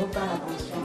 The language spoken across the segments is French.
vaut pas la pension.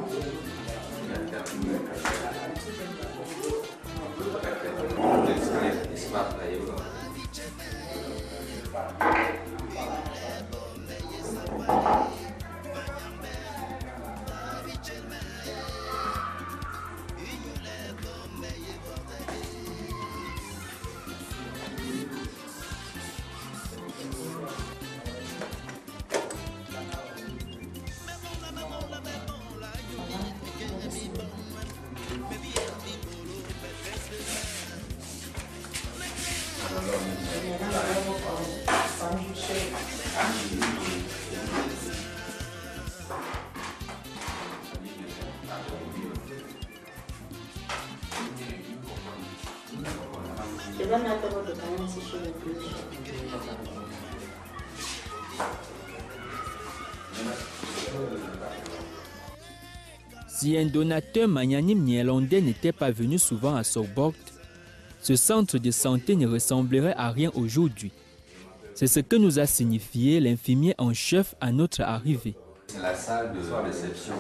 Je vais mettre votre canne ici sur le plus. Si un donateur magnanime néerlandais n'était pas venu souvent à Sorgbocht, ce centre de santé ne ressemblerait à rien aujourd'hui. C'est ce que nous a signifié l'infirmier en chef à notre arrivée. C'est la salle de réception.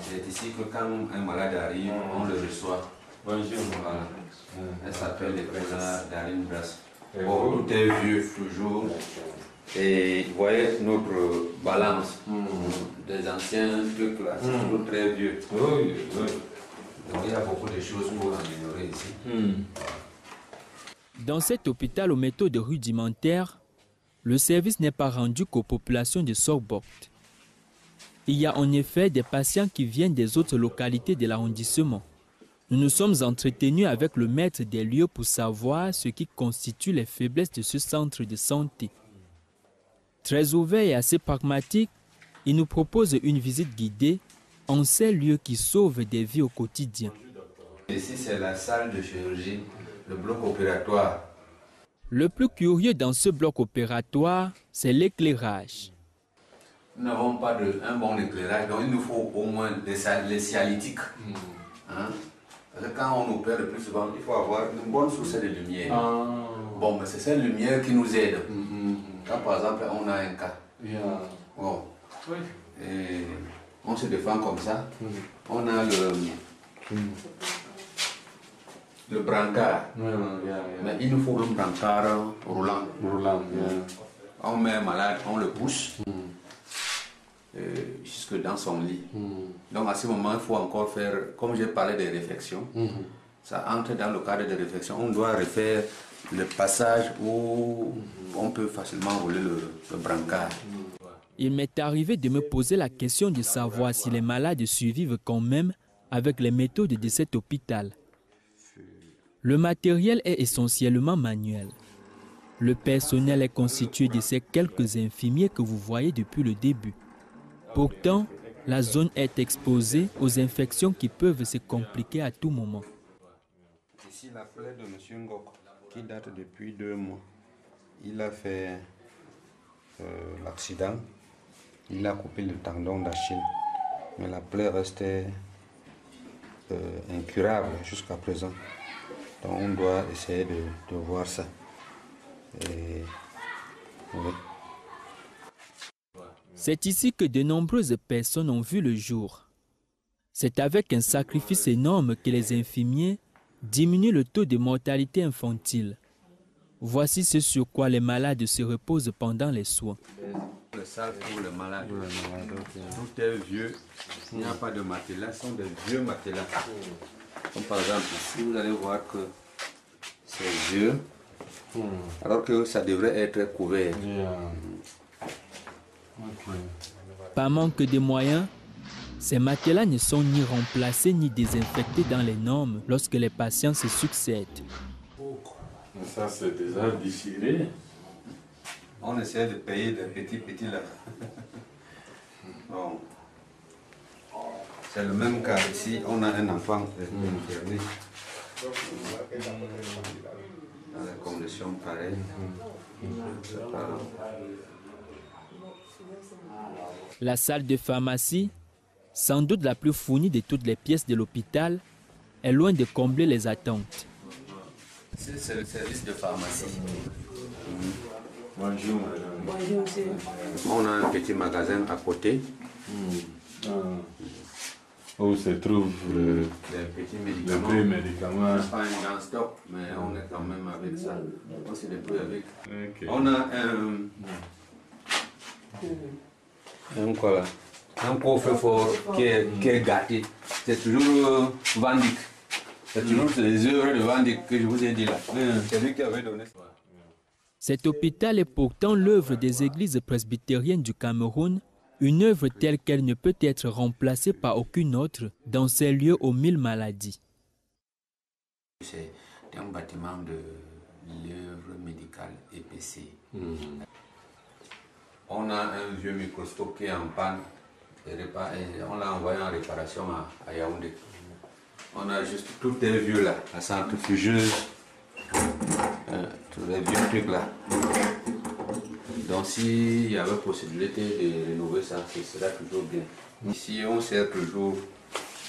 C'est ici que quand un malade arrive, on le reçoit. Bonjour. Voilà. Elle s'appelle l'épouse d'Aline Brass. Bon, tout est vieux, toujours. Et vous voyez notre balance des anciens trucs là, c'est toujours très vieux. Oui, oui. Donc il y a beaucoup de choses pour améliorer ici. Dans cet hôpital aux méthodes rudimentaires, le service n'est pas rendu qu'aux populations de Sorgbocht. Il y a en effet des patients qui viennent des autres localités de l'arrondissement. Nous nous sommes entretenus avec le maître des lieux pour savoir ce qui constitue les faiblesses de ce centre de santé. Très ouvert et assez pragmatique, il nous propose une visite guidée en ces lieux qui sauvent des vies au quotidien. Ici, c'est la salle de chirurgie, le bloc opératoire. Le plus curieux dans ce bloc opératoire, c'est l'éclairage. Nous n'avons pas un bon éclairage, donc il nous faut au moins les cialytiques. Hein? Parce que quand on opère le plus souvent, il faut avoir une bonne source de lumière. Bon, mais c'est cette lumière qui nous aide. Quand par exemple on a un cas, bon, et on se défend comme ça, on a le brancard, mais il nous faut un brancard roulant. On met un malade, on le pousse jusque dans son lit. Donc à ce moment, il faut encore faire, comme j'ai parlé des réflexions, ça entre dans le cadre de réflexion. On doit refaire le passage où on peut facilement rouler le brancard. Il m'est arrivé de me poser la question de savoir si les malades survivent quand même avec les méthodes de cet hôpital. Le matériel est essentiellement manuel. Le personnel est constitué de ces quelques infirmiers que vous voyez depuis le début. Pourtant, la zone est exposée aux infections qui peuvent se compliquer à tout moment. Ici, la plaie de M. Ngok, qui date depuis 2 mois. Il a fait l'accident, il a coupé le tendon d'Achille, mais la plaie restait incurable jusqu'à présent. Donc on doit essayer de voir ça. Et, oui. C'est ici que de nombreuses personnes ont vu le jour. C'est avec un sacrifice énorme que les infirmiers diminuent le taux de mortalité infantile. Voici ce sur quoi les malades se reposent pendant les soins. Les salles pour les malades. Tout est vieux. Il n'y a pas de matelas, ce sont des vieux matelas. Comme par exemple ici, vous allez voir que c'est vieux, alors que ça devrait être couvert. Par manque de moyens, ces matelas ne sont ni remplacés ni désinfectés dans les normes lorsque les patients se succèdent. Ça, c'est déjà déchiré. On essaie de payer les petits là. Bon. C'est le même cas ici, on a un enfant interné. Dans des conditions pareilles. La salle de pharmacie, sans doute la plus fournie de toutes les pièces de l'hôpital, est loin de combler les attentes. C'est le service de pharmacie. Bonjour, madame. Bonjour, monsieur. On a un petit magasin à côté. Où se trouvent Les petits médicaments. les médicaments. On n'a pas un grand stock, mais on est quand même avec ça. On se débrouille avec. Okay. On a un coffre-fort qui est gâté. C'est toujours Van Dyck. C'est toujours les œuvres de Van Dyck que je vous ai dit là. C'est lui qui avait donné ça. Cet hôpital est pourtant l'œuvre des églises presbytériennes du Cameroun, une œuvre telle qu'elle ne peut être remplacée par aucune autre dans ces lieux aux 1000 maladies. C'est un bâtiment de l'œuvre médicale EPC. On a un vieux microscope qui est en panne. On l'a envoyé en réparation à Yaoundé. On a juste tout est vieux là, la centrifugeuse, tous les vieux trucs là. Donc s'il y avait possibilité de rénover ça, ce serait toujours bien. Ici on sert toujours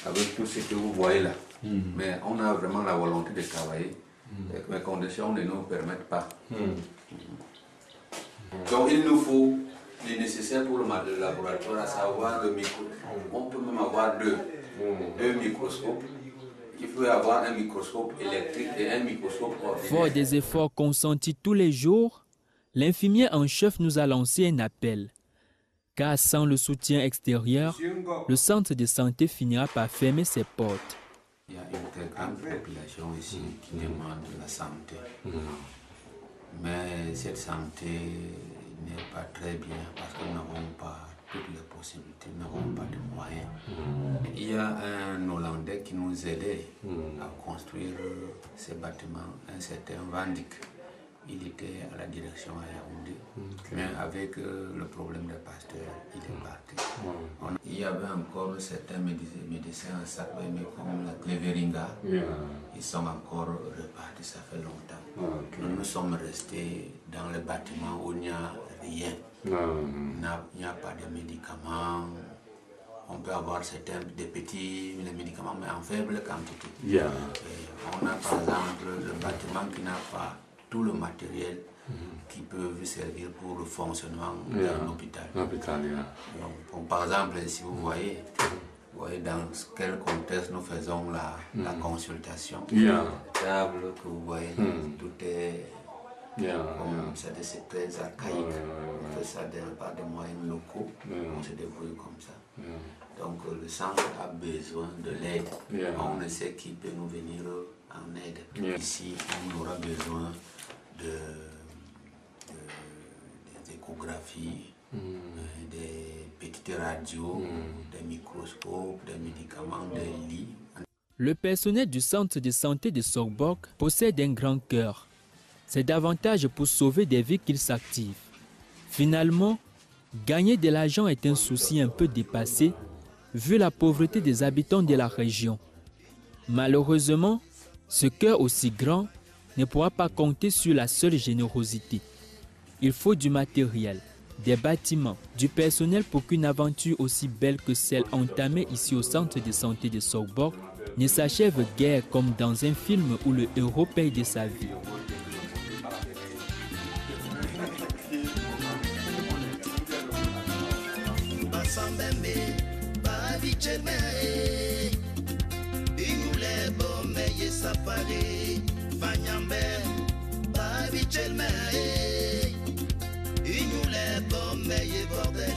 avec tout ce que vous voyez là. Mais on a vraiment la volonté de travailler. Les conditions ne nous permettent pas. Donc il nous faut le nécessaire pour le laboratoire, à savoir le micro. On peut même avoir deux microscopes. Il faut avoir un microscope électrique et un microscope ordinaire. Fort des efforts consentis tous les jours, l'infirmier en chef nous a lancé un appel. Car sans le soutien extérieur, le centre de santé finira par fermer ses portes. Il y a une très grande population ici qui demande la santé. Mais cette santé n'est pas très bien parce que nous n'avons pas toutes les possibilités, nous n'avons pas de moyens. Il y a un Hollandais qui nous aidait à construire ces bâtiments, un certain Van Dyck. Il était à la direction à Yaoundé, mais avec le problème des pasteurs, il est parti. Il y avait encore certains médecins à Sakwe, mais comme la Cleveringa, ils sont encore repartis, ça fait longtemps. Nous sommes restés dans le bâtiment où il n'y a rien. Il n'y a pas de médicaments. On peut avoir des petits médicaments, mais en faible quantité. On a par exemple le bâtiment qui n'a pas tout le matériel qui peut servir pour le fonctionnement d'un hôpital. Donc, par exemple, si vous voyez dans quel contexte nous faisons la consultation. La table que vous voyez, tout est c'est très archaïque. On fait ça par des moyens locaux, on se débrouille comme ça. Donc le centre a besoin de l'aide. On ne sait qui peut nous venir en aide. Ici, on aura besoin des échographies, des petites radios, des microscopes, des médicaments, des lits. Le personnel du centre de santé de Sorgborg possède un grand cœur. C'est davantage pour sauver des vies qu'il s'active. Finalement, gagner de l'argent est un souci un peu dépassé, vu la pauvreté des habitants de la région. Malheureusement, ce cœur aussi grand ne pourra pas compter sur la seule générosité. Il faut du matériel, des bâtiments, du personnel pour qu'une aventure aussi belle que celle entamée ici au centre de santé de Sorgborg ne s'achève guère comme dans un film où le héros paye de sa vie. Bordel